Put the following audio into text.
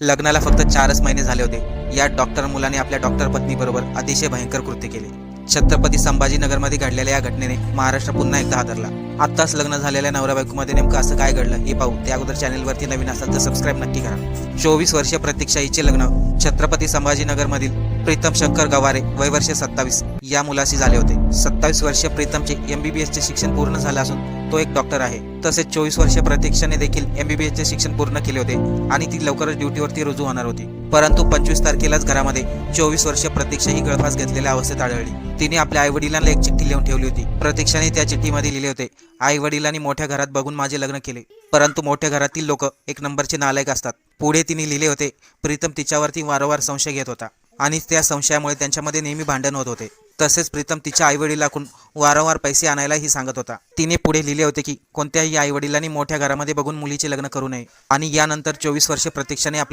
लग्नाला फक्त 4च महिने झाले होते. या डॉक्टर मुलाने आपल्या डॉक्टर पत्नीबरोबर अतिशय भयंकर कृत्य केले. छत्रपती संभाजीनगरमध्ये घडलेल्या या घटनेने महाराष्ट्र पुन्हा एकदा हादरला. आत्ताच लग्न झालेल्या नवरा बायकोमध्ये नेमकं असं काय घडलं हे पाहू. त्या अगोदर चॅनलवरती नवीन असाल तर सबस्क्राईब नक्की करा. 24 वर्षीय प्रतीक्षा हिचे लग्न छत्रपती संभाजीनगरमधील प्रीतम शंकर गवारे वय वर्ष 27 या मुलाशी झाले होते. 27 वर्षीय प्रीतमचे MBBSचे शिक्षण पूर्ण झाले असून तो एक डॉक्टर आहे. तसेच 24 वर्षीय प्रतीक्षाने देखील MBBSचे शिक्षण पूर्ण केले होते आणि ती लवकरच ड्युटीवरती रुजू होणार होती. परंतु 25 तारखेलाच घरामध्ये 24 वर्षीय प्रतीक्षा ही गळफास घेतलेल्या अवस्थेत आढळली. तिने आपल्या आईवडिलांना एक चिठ्ठी लिहून ठेवली होती. प्रतीक्षाने त्या चिठ्ठीमध्ये लिहिले होते, आई-वडिलांनी मोठ्या घरात बघून माझे लग्न केले, परंतु मोठ्या घरातील लोक एक नंबरचे नालायक असतात. पुढे तिने लिहिले होते, प्रीतम तिच्यावरती वारंवार संशय घेत होता आणि त्या संशयामुळे त्यांच्यामध्ये नेहमी भांडण होत होते. तसेच प्रीतम तिच्या आईवडिलांकडून वारंवार पैसे आणायलाही सांगत होता. तिने पुढे लिहिले होते की कोणत्याही आईवडिलांनी मोठ्या घरामध्ये बघून मुलीचे लग्न करू नये आणि यानंतर 24 वर्षे प्रतीक्षाने